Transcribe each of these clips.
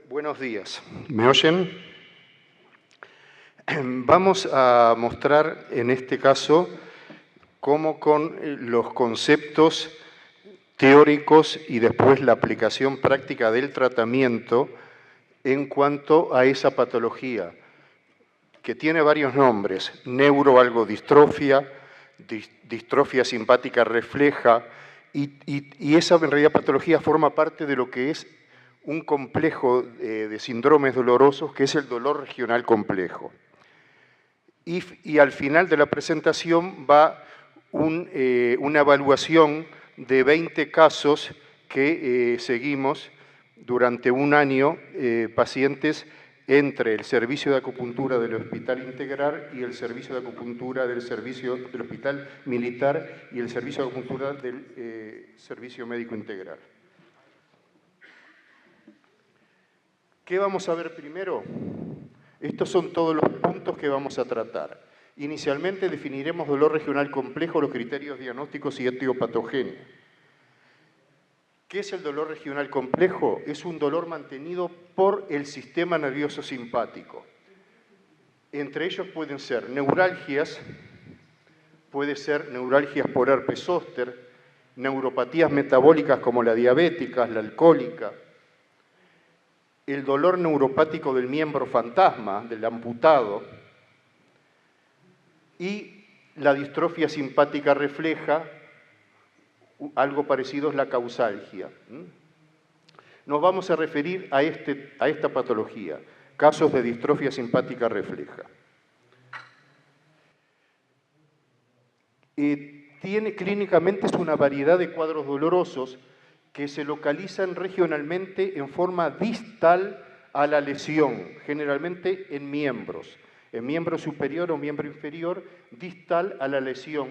Buenos días. ¿Me oyen? Vamos a mostrar en este caso cómo con los conceptos teóricos y después la aplicación práctica del tratamiento en cuanto a esa patología, que tiene varios nombres: neuroalgodistrofia, distrofia simpática refleja, y esa en realidad patología forma parte de lo que es un complejo de síndromes dolorosos, que es el dolor regional complejo. Y al final de la presentación va una evaluación de 20 casos que seguimos durante un año, pacientes entre el servicio de acupuntura del Hospital Integral y el servicio de acupuntura del Hospital Militar y el servicio de acupuntura del Servicio Médico Integral. ¿Qué vamos a ver primero? Estos son todos los puntos que vamos a tratar. Inicialmente definiremos dolor regional complejo, los criterios diagnósticos y etiopatogenia. ¿Qué es el dolor regional complejo? Es un dolor mantenido por el sistema nervioso simpático. Entre ellos pueden ser neuralgias, puede ser neuralgias por herpes zóster, neuropatías metabólicas como la diabética, la alcohólica, el dolor neuropático del miembro fantasma, del amputado, y la distrofia simpática refleja, algo parecido es la causalgia. Nos vamos a referir a esta patología, casos de distrofia simpática refleja. Clínicamente es una variedad de cuadros dolorosos que se localizan regionalmente en forma distal a la lesión, generalmente en miembro superior o miembro inferior, distal a la lesión.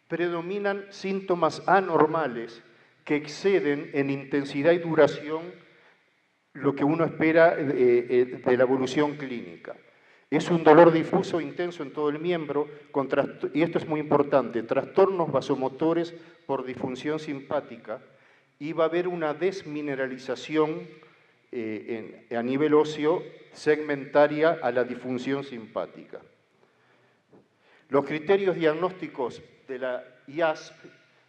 Predominan síntomas anormales que exceden en intensidad y duración lo que uno espera de la evolución clínica. Es un dolor difuso, intenso en todo el miembro, y esto es muy importante, trastornos vasomotores por disfunción simpática, y va a haber una desmineralización a nivel óseo segmentaria a la disfunción simpática. Los criterios diagnósticos de la IASP,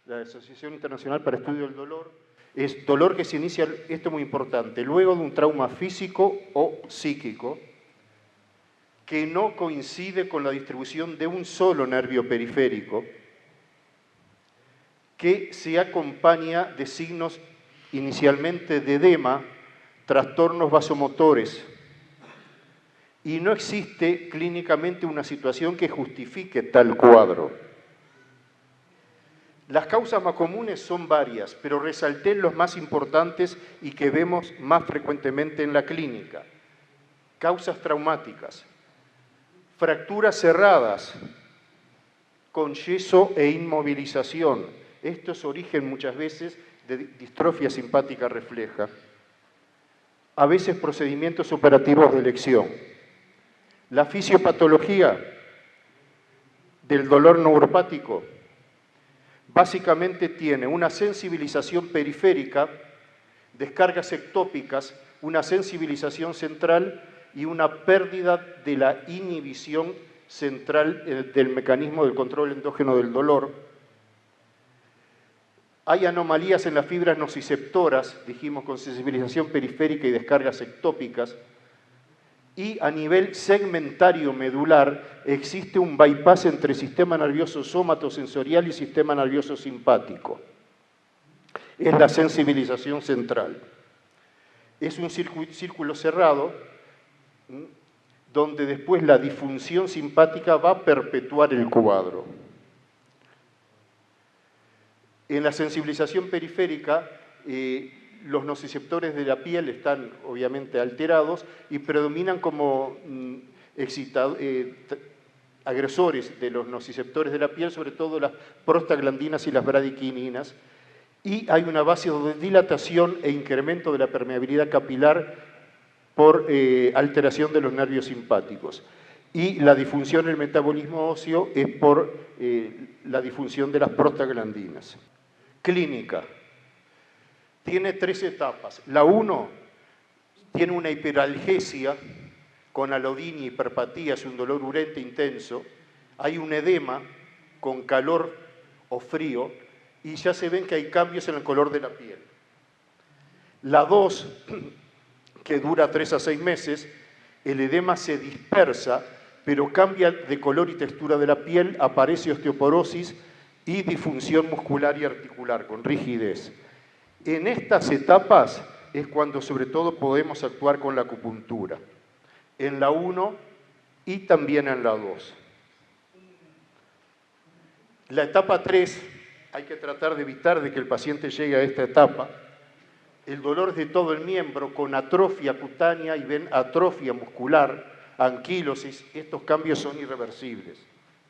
la Asociación Internacional para Estudio del Dolor, es dolor que se inicia, esto es muy importante, luego de un trauma físico o psíquico, que no coincide con la distribución de un solo nervio periférico, que se acompaña de signos inicialmente de edema, trastornos vasomotores, y no existe clínicamente una situación que justifique tal cuadro. Las causas más comunes son varias, pero resalté los más importantes y que vemos más frecuentemente en la clínica. Causas traumáticas, fracturas cerradas con yeso e inmovilización. Esto es origen muchas veces de distrofia simpática refleja. A veces procedimientos operativos de elección. La fisiopatología del dolor neuropático básicamente tiene una sensibilización periférica, descargas ectópicas, una sensibilización central y una pérdida de la inhibición central del mecanismo del control endógeno del dolor. Hay anomalías en las fibras nociceptoras, dijimos, con sensibilización periférica y descargas ectópicas. Y a nivel segmentario medular existe un bypass entre sistema nervioso somatosensorial y sistema nervioso simpático. Es la sensibilización central. Es un círculo cerrado donde después la disfunción simpática va a perpetuar el cuadro. En la sensibilización periférica, los nociceptores de la piel están obviamente alterados y predominan como agresores de los nociceptores de la piel, sobre todo las prostaglandinas y las bradiquininas, y hay una vasodilatación e incremento de la permeabilidad capilar por alteración de los nervios simpáticos. Y la disfunción del metabolismo óseo es por la disfunción de las prostaglandinas. Clínica. Tiene 3 etapas. La 1 tiene una hiperalgesia con alodinia, hiperpatía, es un dolor urente intenso, hay un edema con calor o frío y ya se ven que hay cambios en el color de la piel. La 2, que dura 3 a 6 meses, el edema se dispersa, pero cambia de color y textura de la piel, aparece osteoporosis y disfunción muscular y articular, con rigidez. En estas etapas es cuando sobre todo podemos actuar con la acupuntura, en la 1 y también en la 2. La etapa 3, hay que tratar de evitar de que el paciente llegue a esta etapa. El dolor de todo el miembro con atrofia cutánea y ven atrofia muscular, anquilosis, estos cambios son irreversibles.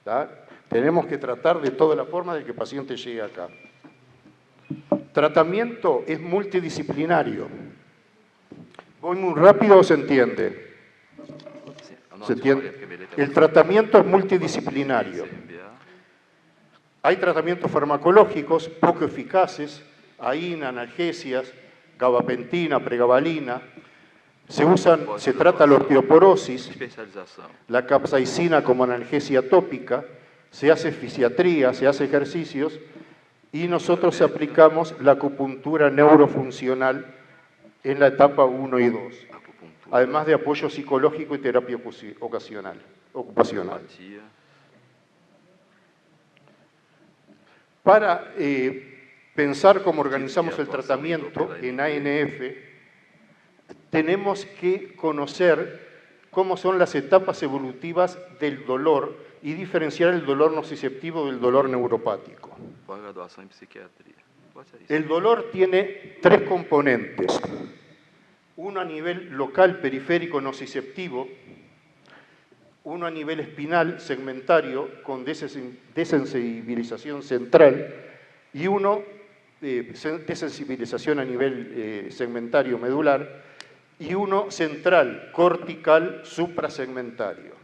¿Tá? Tenemos que tratar de toda la forma de que el paciente llegue acá. Tratamiento es multidisciplinario. ¿Voy muy rápido o se entiende? ¿Se entiende? El tratamiento es multidisciplinario. Hay tratamientos farmacológicos poco eficaces, AINA, analgesias, gabapentina, pregabalina. Se trata la osteoporosis, la capsaicina como analgesia tópica, se hace fisiatría, se hace ejercicios y nosotros aplicamos la acupuntura neurofuncional en la etapa 1 y 2, además de apoyo psicológico y terapia ocupacional. Para pensar cómo organizamos el tratamiento en ANF, tenemos que conocer cómo son las etapas evolutivas del dolor y diferenciar el dolor nociceptivo del dolor neuropático. El dolor tiene 3 componentes. Uno a nivel local, periférico, nociceptivo, uno a nivel espinal, segmentario, con desensibilización central, y uno desensibilización a nivel segmentario medular, y uno central, cortical, suprasegmentario.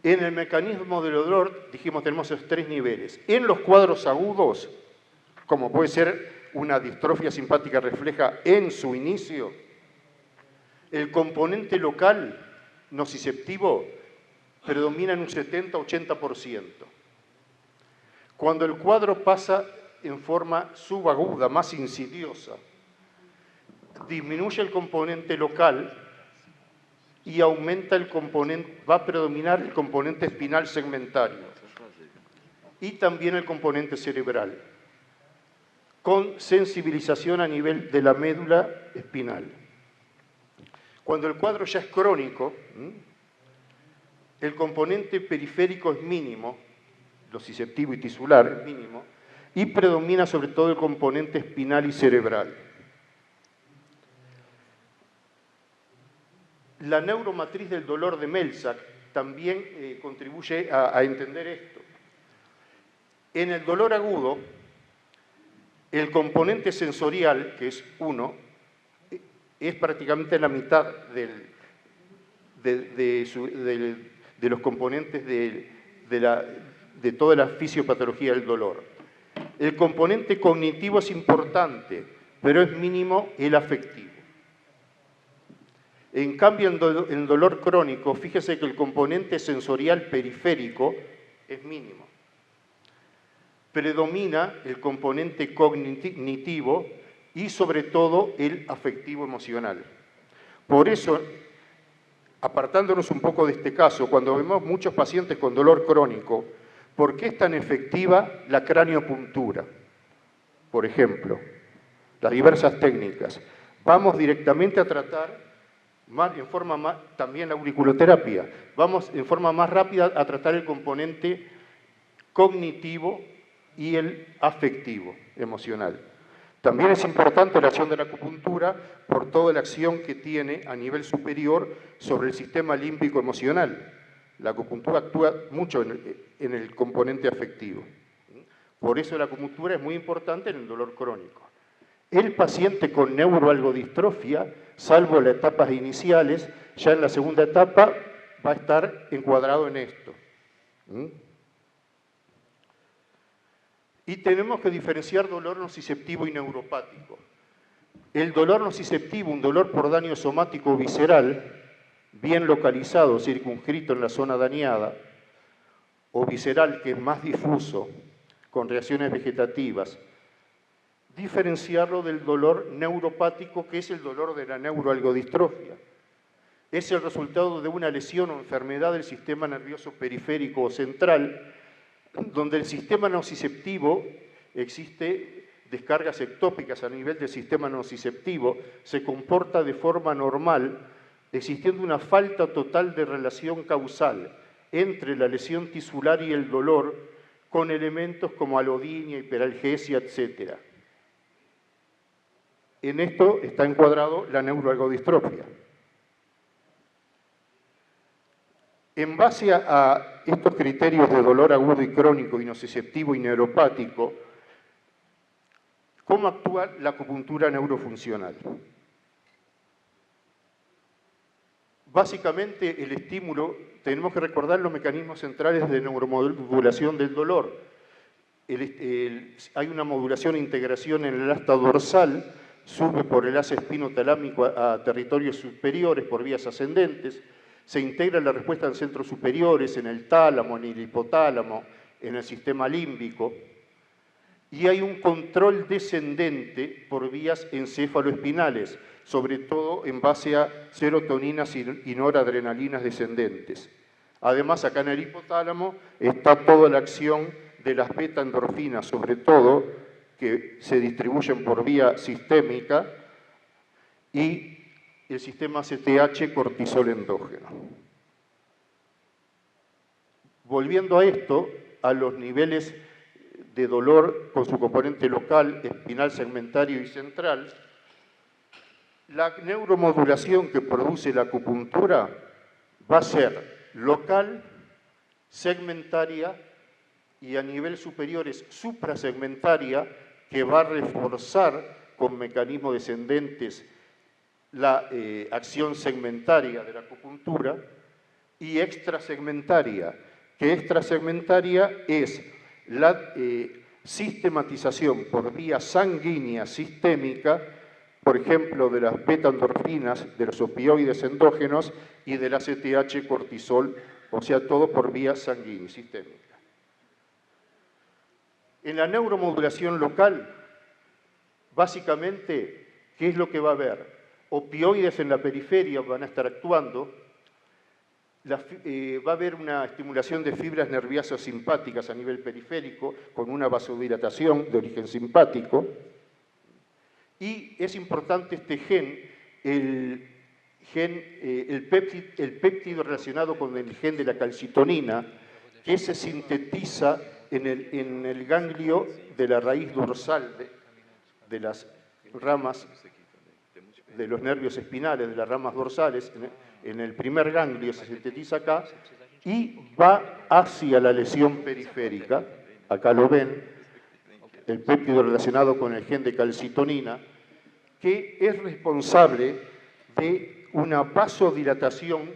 En el mecanismo del dolor, dijimos, tenemos esos 3 niveles. En los cuadros agudos, como puede ser una distrofia simpática refleja en su inicio, el componente local nociceptivo predomina en un 70-80%. Cuando el cuadro pasa en forma subaguda, más insidiosa, disminuye el componente local y aumenta el componente, va a predominar el componente espinal segmentario y también el componente cerebral, con sensibilización a nivel de la médula espinal. Cuando el cuadro ya es crónico, el componente periférico es mínimo, nociceptivo y tisular es mínimo, y predomina sobre todo el componente espinal y cerebral. La neuromatriz del dolor de Melzack también contribuye a entender esto. En el dolor agudo, el componente sensorial, que es 1, es prácticamente la mitad de los componentes de toda la fisiopatología del dolor. El componente cognitivo es importante, pero es mínimo el afectivo. En cambio, en dolor crónico, fíjese que el componente sensorial periférico es mínimo. Predomina el componente cognitivo y sobre todo el afectivo emocional. Por eso, apartándonos un poco de este caso, cuando vemos muchos pacientes con dolor crónico, ¿por qué es tan efectiva la craniopuntura? Por ejemplo, las diversas técnicas. Vamos directamente a tratar, también la auriculoterapia, vamos en forma más rápida a tratar el componente cognitivo y el afectivo, emocional. También es importante la acción de la acupuntura por toda la acción que tiene a nivel superior sobre el sistema límbico emocional. La acupuntura actúa mucho en el componente afectivo. Por eso la acupuntura es muy importante en el dolor crónico. El paciente con neuroalgodistrofia, salvo las etapas iniciales, ya en la segunda etapa va a estar encuadrado en esto. Y tenemos que diferenciar dolor nociceptivo y neuropático. El dolor nociceptivo, un dolor por daño somático visceral, bien localizado, circunscrito en la zona dañada, o visceral, que es más difuso, con reacciones vegetativas, diferenciarlo del dolor neuropático, que es el dolor de la neuroalgodistrofia. Es el resultado de una lesión o enfermedad del sistema nervioso periférico o central, donde el sistema nociceptivo existe descargas ectópicas a nivel del sistema nociceptivo, se comporta de forma normal, existiendo una falta total de relación causal entre la lesión tisular y el dolor, con elementos como alodinia, hiperalgesia, etc. En esto está encuadrado la neuroalgodistrofia. En base a estos criterios de dolor agudo y crónico, y nociceptivo y neuropático, ¿cómo actúa la acupuntura neurofuncional? Básicamente, el estímulo, tenemos que recordar los mecanismos centrales de neuromodulación del dolor. Hay una modulación e integración en el asta dorsal, sube por el asa espinotalámico a territorios superiores por vías ascendentes, se integra la respuesta en centros superiores, en el tálamo, en el hipotálamo, en el sistema límbico, y hay un control descendente por vías encéfaloespinales, sobre todo en base a serotoninas y noradrenalinas descendentes. Además, acá en el hipotálamo está toda la acción de las beta-endorfinas, sobre todo, que se distribuyen por vía sistémica, y el sistema ACTH cortisol endógeno. Volviendo a esto, a los niveles de dolor con su componente local, espinal, segmentario y central, la neuromodulación que produce la acupuntura va a ser local, segmentaria y a nivel superior es suprasegmentaria, que va a reforzar con mecanismos descendentes la acción segmentaria de la acupuntura, y extrasegmentaria, que extrasegmentaria es la sistematización por vía sanguínea sistémica, por ejemplo, de las beta-endorfinas, de los opioides endógenos y del ACTH cortisol, o sea, todo por vía sanguínea sistémica. En la neuromodulación local, básicamente, ¿qué es lo que va a haber? Opioides en la periferia van a estar actuando, va a haber una estimulación de fibras nerviosas simpáticas a nivel periférico, con una vasodilatación de origen simpático, y es importante este gen, el péptido relacionado con el gen de la calcitonina, que se sintetiza en el ganglio de la raíz dorsal de las ramas de los nervios espinales, de las ramas dorsales, en el primer ganglio se sintetiza acá, y va hacia la lesión periférica, acá lo ven, el péptido relacionado con el gen de calcitonina, que es responsable de una vasodilatación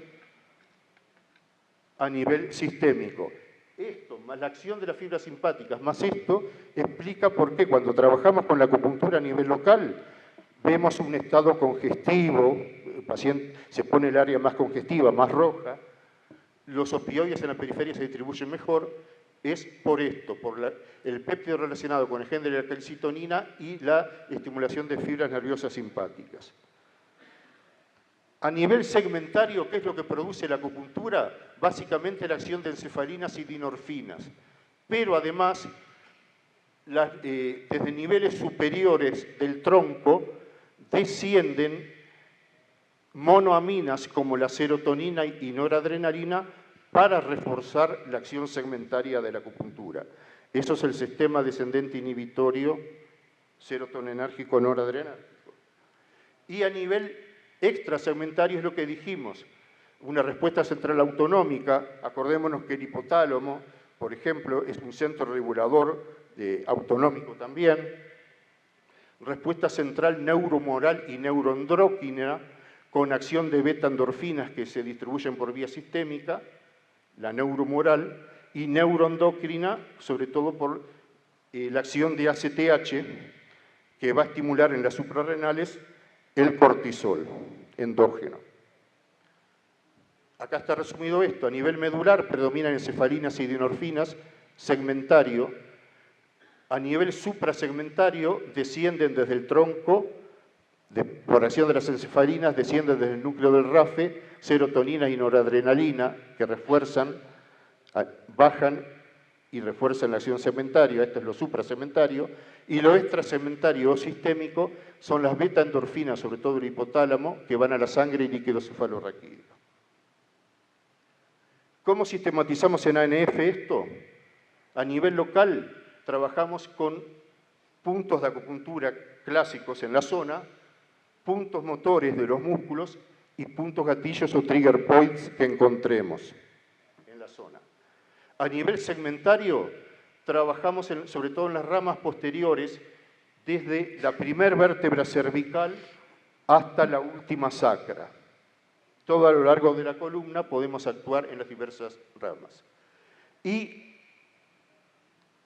a nivel sistémico. Esto, más la acción de las fibras simpáticas, más esto, explica por qué cuando trabajamos con la acupuntura a nivel local, vemos un estado congestivo, el paciente se pone el área más congestiva, más roja, los opioides en la periferia se distribuyen mejor, es por esto, por el péptido relacionado con el gen de la calcitonina y la estimulación de fibras nerviosas simpáticas. A nivel segmentario, ¿qué es lo que produce la acupuntura? Básicamente la acción de encefalinas y dinorfinas, pero además, desde niveles superiores del tronco, descienden monoaminas como la serotonina y noradrenalina para reforzar la acción segmentaria de la acupuntura. Eso es el sistema descendente inhibitorio serotoninérgico noradrenérgico. Y a nivel extrasegmentario es lo que dijimos, una respuesta central autonómica. Acordémonos que el hipotálamo, por ejemplo, es un centro regulador autonómico también. Respuesta central neuromoral y neuroendócrina, con acción de beta-endorfinas que se distribuyen por vía sistémica, la neuromoral, y neuroendocrina, sobre todo por la acción de ACTH, que va a estimular en las suprarrenales el cortisol endógeno. Acá está resumido esto. A nivel medular predominan encefalinas y dinorfinas, segmentario. A nivel suprasegmentario descienden desde el tronco, por acción de las encefalinas, descienden desde el núcleo del RAFE, serotonina y noradrenalina, que bajan y refuerzan la acción segmentaria. Esto es lo suprasegmentario. Y lo extrasegmentario o sistémico son las beta-endorfinas, sobre todo el hipotálamo, que van a la sangre y líquido cefalorraquídeo. ¿Cómo sistematizamos en ANF esto? A nivel local trabajamos con puntos de acupuntura clásicos en la zona, puntos motores de los músculos y puntos gatillos o trigger points que encontremos en la zona. A nivel segmentario trabajamos sobre todo en las ramas posteriores, desde la primer vértebra cervical hasta la última sacra. Todo a lo largo de la columna podemos actuar en las diversas ramas. Y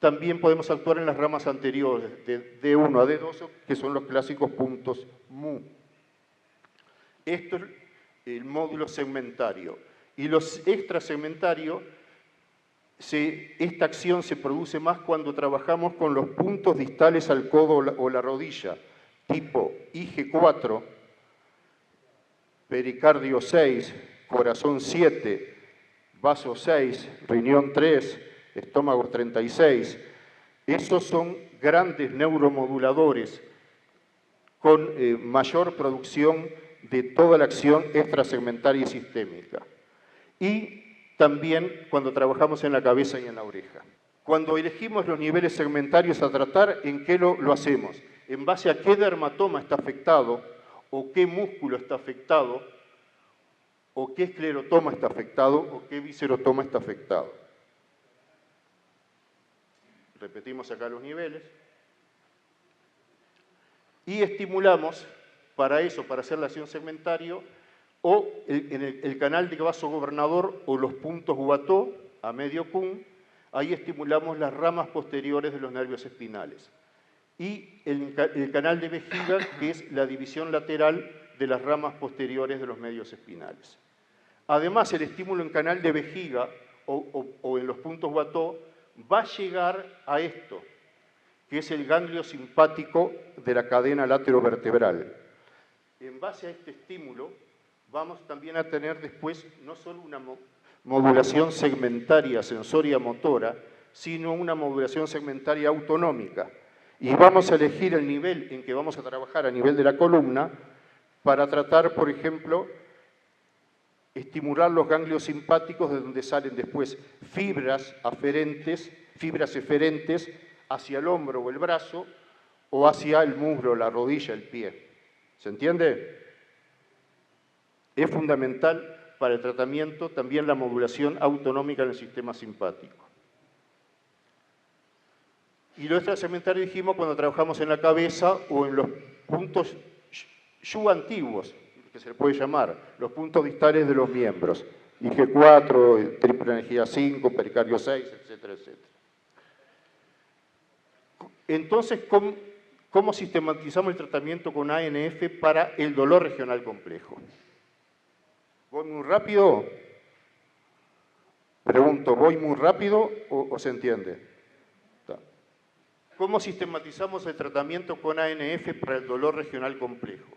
también podemos actuar en las ramas anteriores, de D1 a D2, que son los clásicos puntos MU. Esto es el módulo segmentario. Y los extrasegmentarios, esta acción se produce más cuando trabajamos con los puntos distales al codo o la rodilla, tipo IG4, pericardio 6, corazón 7, vaso 6, riñón 3, estómago 36. Esos son grandes neuromoduladores con mayor producción de toda la acción extrasegmentaria y sistémica. Y también cuando trabajamos en la cabeza y en la oreja. Cuando elegimos los niveles segmentarios a tratar, ¿en qué lo hacemos? En base a qué dermatoma está afectado, o qué músculo está afectado, o qué esclerotoma está afectado, o qué viscerotoma está afectado. Repetimos acá los niveles. Y estimulamos para eso, para hacer la acción segmentario, o en el canal de vaso gobernador o los puntos Watteau a medio Kun, ahí estimulamos las ramas posteriores de los nervios espinales. Y el canal de vejiga, que es la división lateral de las ramas posteriores de los medios espinales. Además, el estímulo en canal de vejiga o en los puntos Watteau va a llegar a esto, que es el ganglio simpático de la cadena laterovertebral. En base a este estímulo, vamos también a tener después no solo una modulación segmentaria sensoria motora, sino una modulación segmentaria autonómica. Y vamos a elegir el nivel en que vamos a trabajar a nivel de la columna para tratar, por ejemplo, estimular los ganglios simpáticos de donde salen después fibras eferentes hacia el hombro o el brazo o hacia el muslo, la rodilla, el pie. ¿Se entiende? Es fundamental para el tratamiento también la modulación autonómica en el sistema simpático. Y lo extrasegmentario dijimos cuando trabajamos en la cabeza o en los puntos Yu antiguos, que se le puede llamar, los puntos distales de los miembros. IG4, triple energía 5, pericardio 6, etcétera, etcétera. Entonces, ¿cómo sistematizamos el tratamiento con ANF para el dolor regional complejo? ¿Voy muy rápido? Pregunto, ¿voy muy rápido o se entiende? ¿Cómo sistematizamos el tratamiento con ANF para el dolor regional complejo?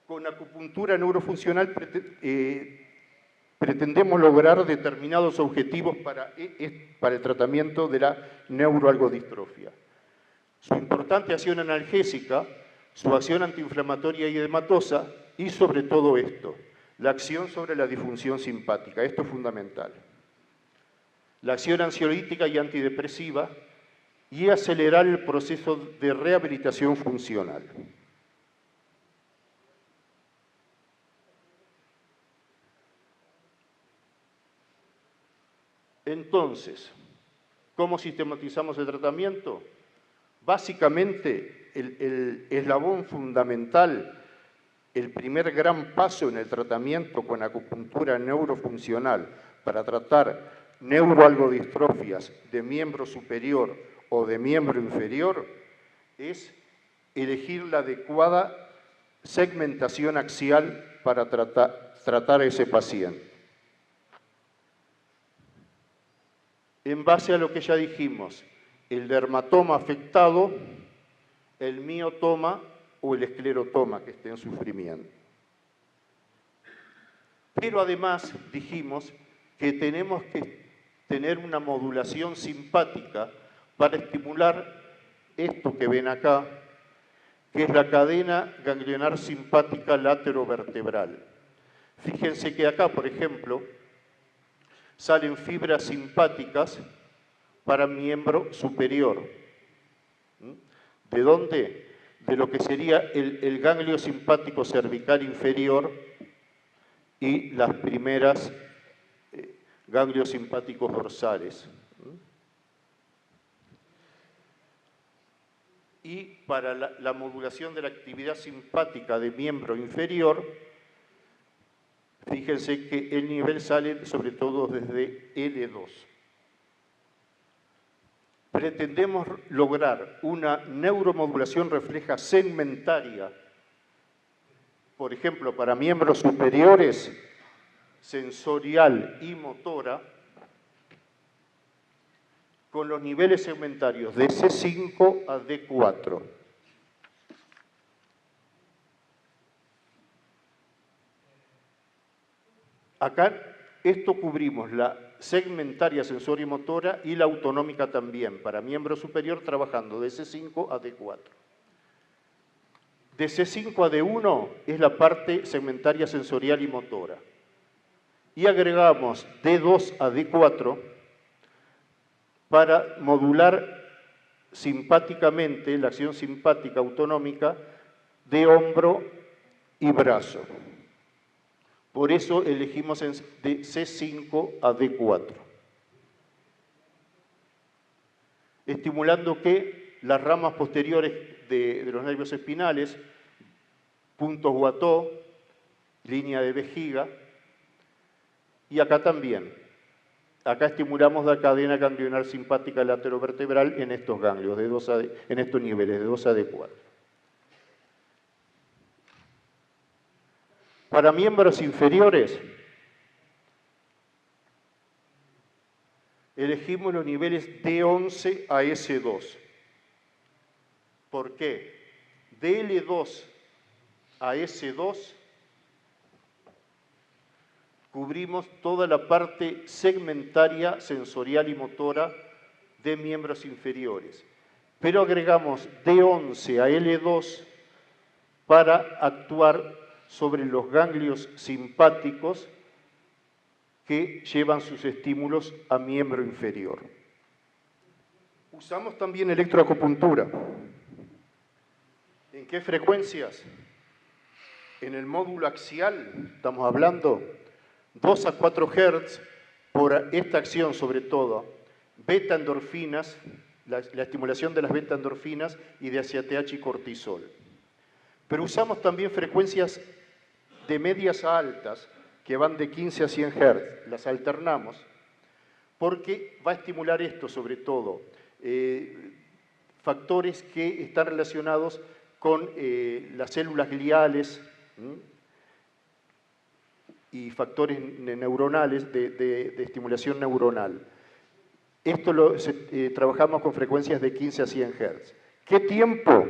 Con acupuntura neurofuncional pretendemos lograr determinados objetivos para el tratamiento de la neuroalgodistrofia. Su importante acción analgésica, su acción antiinflamatoria y edematosa y sobre todo esto, la acción sobre la disfunción simpática. Esto es fundamental. La acción ansiolítica y antidepresiva y acelerar el proceso de rehabilitación funcional. Entonces, ¿cómo sistematizamos el tratamiento? Básicamente, el eslabón fundamental, el primer gran paso en el tratamiento con acupuntura neurofuncional para tratar neuroalgodistrofias de miembro superior o de miembro inferior es elegir la adecuada segmentación axial para tratar a ese paciente. En base a lo que ya dijimos, el dermatoma afectado, el miotoma o el esclerotoma que esté en sufrimiento. Pero además dijimos que tenemos que tener una modulación simpática para estimular esto que ven acá, que es la cadena ganglionar simpática laterovertebral. Fíjense que acá, por ejemplo, salen fibras simpáticas para miembro superior. ¿De dónde? De lo que sería el ganglio simpático cervical inferior y las primeras ganglios simpáticos dorsales. Y para la modulación de la actividad simpática de miembro inferior, fíjense que el nivel sale sobre todo desde L2. Pretendemos lograr una neuromodulación refleja segmentaria, por ejemplo, para miembros superiores, sensorial y motora, con los niveles segmentarios de C5 a D4. Acá esto cubrimos la segmentaria sensorimotora y la autonómica también, para miembro superior trabajando de C5 a D4. De C5 a D1 es la parte segmentaria sensorial y motora. Y agregamos D2 a D4 para modular simpáticamente la acción simpática autonómica de hombro y brazo. Por eso elegimos de C5 a D4. Estimulando que las ramas posteriores de los nervios espinales, puntos Watteau, línea de vejiga, y acá también. Acá estimulamos la cadena ganglionar simpática laterovertebral en estos ganglios, en estos niveles, de 2 a D4. Para miembros inferiores, elegimos los niveles D11 a S2. ¿Por qué? De L2 a S2 cubrimos toda la parte segmentaria, sensorial y motora de miembros inferiores. Pero agregamos D11 a L2 para actuar sobre los ganglios simpáticos que llevan sus estímulos a miembro inferior. Usamos también electroacupuntura. ¿En qué frecuencias? En el módulo axial, estamos hablando 2 a 4 Hz por esta acción sobre todo, beta endorfinas, la estimulación de las beta endorfinas y de ACTH y cortisol. Pero usamos también frecuencias de medias a altas que van de 15 a 100 Hz, las alternamos, porque va a estimular esto sobre todo, factores que están relacionados con las células gliales y factores neuronales de estimulación neuronal. Esto trabajamos con frecuencias de 15 a 100 Hz. ¿Qué tiempo?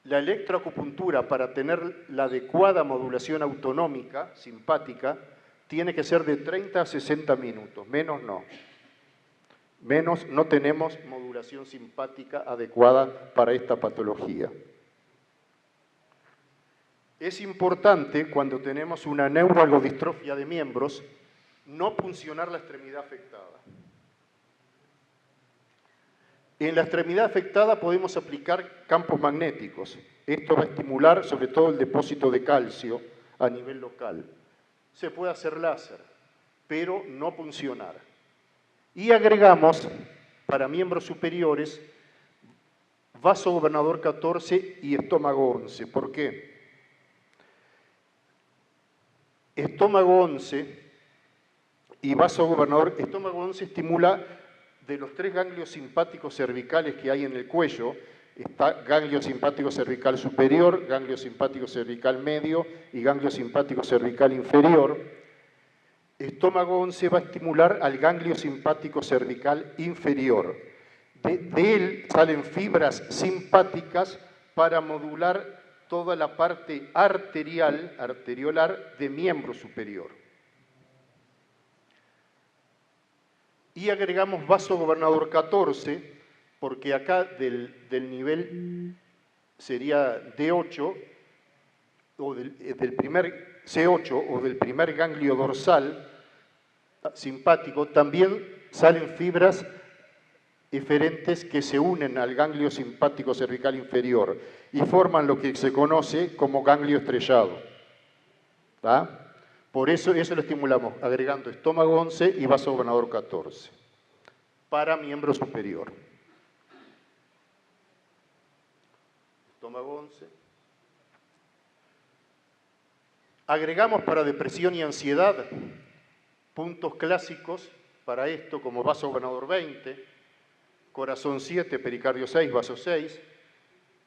La electroacupuntura, para tener la adecuada modulación autonómica, simpática, tiene que ser de 30 a 60 minutos, menos no. Menos no tenemos modulación simpática adecuada para esta patología. Es importante, cuando tenemos una neuralgodistrofia de miembros, no puncionar la extremidad afectada. En la extremidad afectada podemos aplicar campos magnéticos. Esto va a estimular sobre todo el depósito de calcio a nivel local. Se puede hacer láser, pero no puncionar. Y agregamos, para miembros superiores, vasogobernador 14 y estómago 11. ¿Por qué? Estómago 11 y vasogobernador, estómago 11 estimula de los 3 ganglios simpáticos cervicales que hay en el cuello, está ganglio simpático cervical superior, ganglio simpático cervical medio y ganglio simpático cervical inferior. Estómago 11 va a estimular al ganglio simpático cervical inferior. De él salen fibras simpáticas para modular toda la parte arteriolar de miembro superior. Y agregamos vaso gobernador 14, porque acá del nivel sería D8, o del primer C8 o del primer ganglio dorsal simpático, también salen fibras eferentes que se unen al ganglio simpático cervical inferior y forman lo que se conoce como ganglio estrellado. ¿Tá? Por eso lo estimulamos agregando estómago 11 y vaso gobernador 14 para miembro superior. Estómago 11. Agregamos para depresión y ansiedad puntos clásicos para esto como vaso gobernador 20, corazón 7, pericardio 6, vaso 6,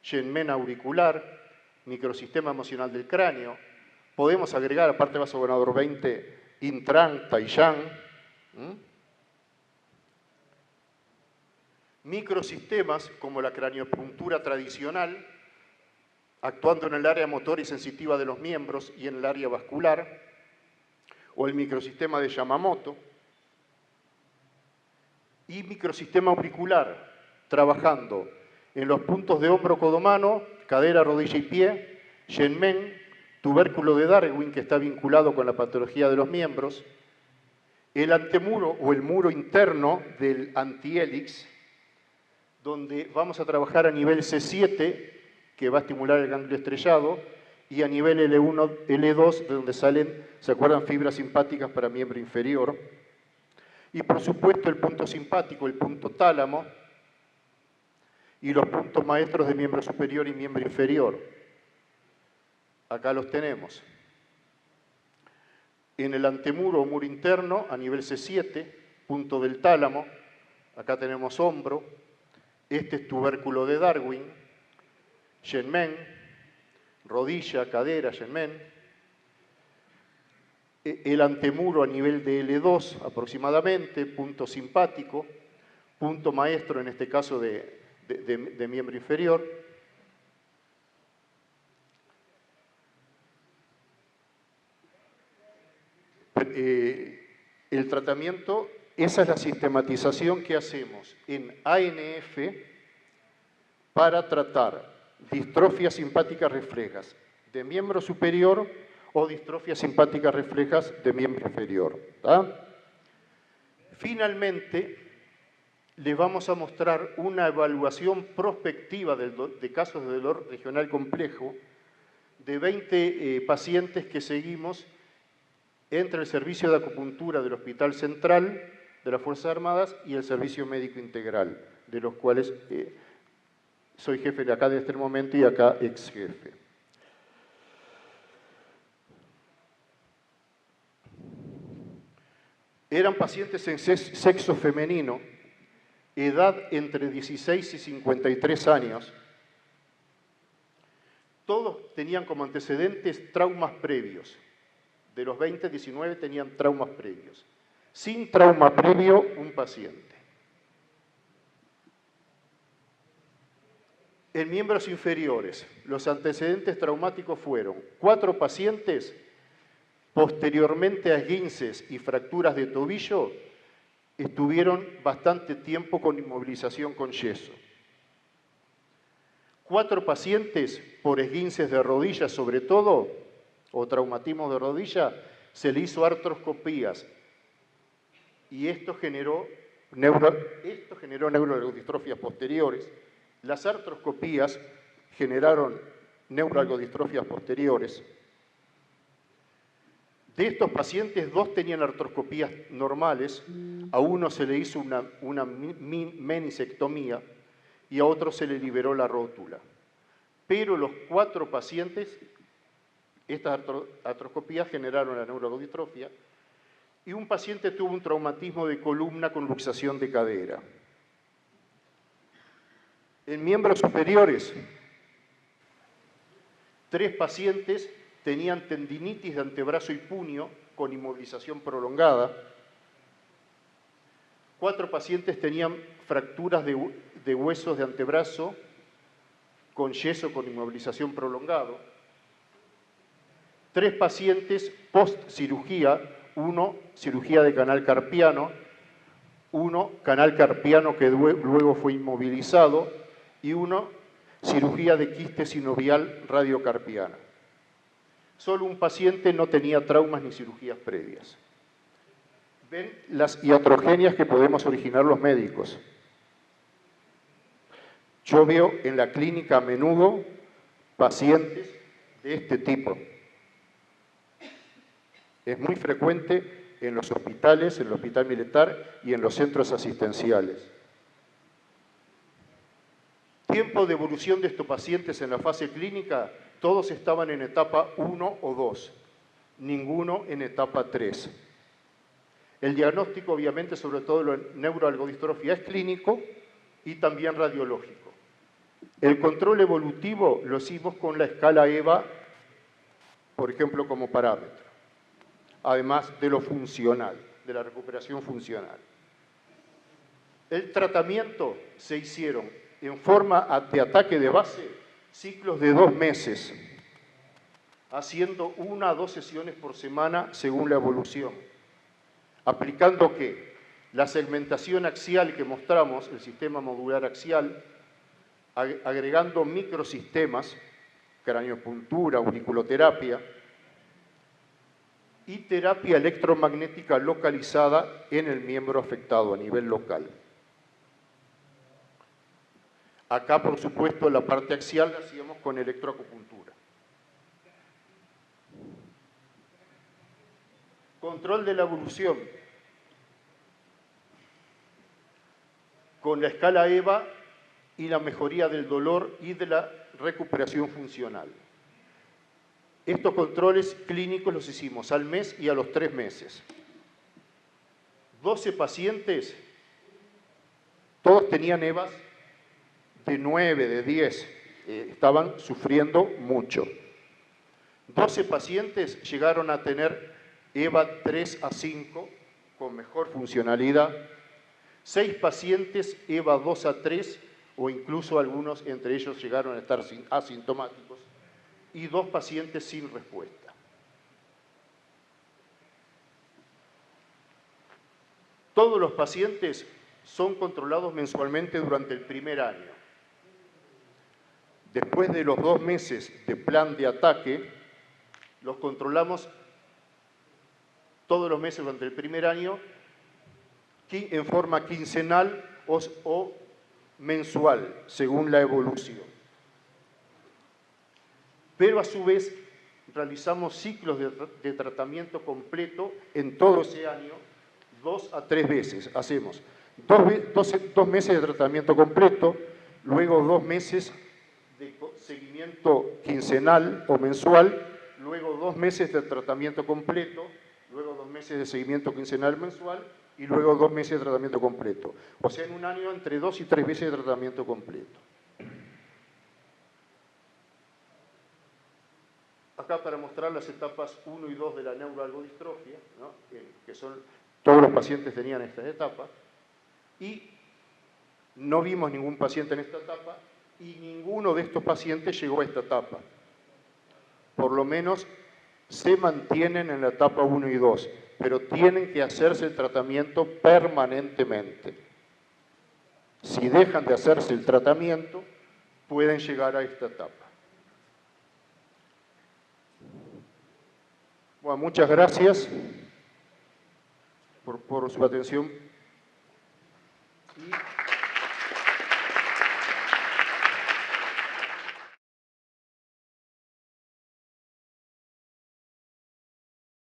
Shenmen auricular, microsistema emocional del cráneo. Podemos agregar, aparte de vaso gobernador 20, Intran, Taiyang. Microsistemas como la craniopuntura tradicional, actuando en el área motora y sensitiva de los miembros y en el área vascular, o el microsistema de Yamamoto. Y microsistema auricular, trabajando en los puntos de hombro, codo, mano, cadera, rodilla y pie, Shenmen, tubérculo de Darwin, que está vinculado con la patología de los miembros, el antemuro o el muro interno del antihelix, donde vamos a trabajar a nivel C7, que va a estimular el ganglio estrellado, y a nivel L1, L2, de donde salen, ¿se acuerdan?, fibras simpáticas para miembro inferior. Y por supuesto el punto simpático, el punto tálamo, y los puntos maestros de miembro superior y miembro inferior. Acá los tenemos. En el antemuro o muro interno, a nivel C7, punto del tálamo, acá tenemos hombro, este es tubérculo de Darwin, Shenmen, rodilla, cadera, Shenmen, el antemuro a nivel de L2 aproximadamente, punto simpático, punto maestro en este caso de miembro inferior. El tratamiento, esa es la sistematización que hacemos en ANF para tratar distrofias simpáticas reflejas de miembro superior o distrofias simpáticas reflejas de miembro inferior. ¿Tá? Finalmente, les vamos a mostrar una evaluación prospectiva de casos de dolor regional complejo de 20 pacientes que seguimos entre el servicio de acupuntura del Hospital Central de las Fuerzas Armadas y el servicio médico integral, de los cuales soy jefe de acá de este momento y acá ex jefe. Eran pacientes en sexo femenino, edad entre 16 y 53 años. Todos tenían como antecedentes traumas previos. De los 20, 19 tenían traumas previos. Sin trauma previo, un paciente. En miembros inferiores, los antecedentes traumáticos fueron 4 pacientes, posteriormente a esguinces y fracturas de tobillo, estuvieron bastante tiempo con inmovilización con yeso. 4 pacientes, por esguinces de rodilla sobre todo, o traumatismo de rodilla, se le hizo artroscopías y esto generó neuroalgodistrofias posteriores. Las artroscopías generaron neuroalgodistrofias posteriores. De estos pacientes, 2 tenían artroscopías normales, a uno se le hizo una menisectomía y a otro se le liberó la rótula. Pero los 4 pacientes, estas artroscopías generaron la neuroalgodistrofia y un paciente tuvo un traumatismo de columna con luxación de cadera. En miembros superiores, 3 pacientes tenían tendinitis de antebrazo y puño con inmovilización prolongada. 4 pacientes tenían fracturas de huesos de antebrazo con yeso con inmovilización prolongado. 3 pacientes post-cirugía, 1 cirugía de canal carpiano, 1 canal carpiano que luego fue inmovilizado y 1 cirugía de quiste sinovial radiocarpiana. Solo un paciente no tenía traumas ni cirugías previas. Ven las iatrogenias que podemos originar los médicos. Yo veo en la clínica a menudo pacientes de este tipo. Es muy frecuente en los hospitales, en el hospital militar y en los centros asistenciales. Tiempo de evolución de estos pacientes en la fase clínica, todos estaban en etapa 1 o 2, ninguno en etapa 3. El diagnóstico, obviamente, sobre todo la neuroalgodistrofia, es clínico y también radiológico. El control evolutivo lo hicimos con la escala EVA, por ejemplo, como parámetro, además de lo funcional, de la recuperación funcional. El tratamiento se hicieron en forma de ataque de base, ciclos de 2 meses, haciendo 1 a 2 sesiones por semana según la evolución. Aplicando ¿qué? La segmentación axial que mostramos, el sistema modular axial, agregando microsistemas, craniopuntura, auriculoterapia, y terapia electromagnética localizada en el miembro afectado a nivel local. Acá, por supuesto, la parte axial la hacíamos con electroacupuntura. Control de la evolución. Con la escala EVA y la mejoría del dolor y de la recuperación funcional. Estos controles clínicos los hicimos al mes y a los 3 meses. 12 pacientes, todos tenían EVAs de 9, de 10, estaban sufriendo mucho. 12 pacientes llegaron a tener EVA 3 a 5 con mejor funcionalidad. 6 pacientes EVA 2 a 3 o incluso algunos entre ellos llegaron a estar asintomáticos y 2 pacientes sin respuesta. Todos los pacientes son controlados mensualmente durante el primer año. Después de los 2 meses de plan de ataque, los controlamos todos los meses durante el primer año en forma quincenal o mensual, según la evolución. Pero a su vez realizamos ciclos de tratamiento completo en todo ese año, 2 a 3 veces. Hacemos 2 meses de tratamiento completo, luego 2 meses de seguimiento quincenal o mensual, luego 2 meses de tratamiento completo, luego 2 meses de seguimiento quincenal mensual y luego 2 meses de tratamiento completo. O sea, en un año entre 2 y 3 veces de tratamiento completo. Acá para mostrar las etapas 1 y 2 de la neuroalgodistrofia, ¿no? Que son, todos los pacientes tenían estas etapas, y no vimos ningún paciente en esta etapa, y ninguno de estos pacientes llegó a esta etapa. Por lo menos se mantienen en la etapa 1 y 2, pero tienen que hacerse el tratamiento permanentemente. Si dejan de hacerse el tratamiento, pueden llegar a esta etapa. Bueno, muchas gracias por su atención.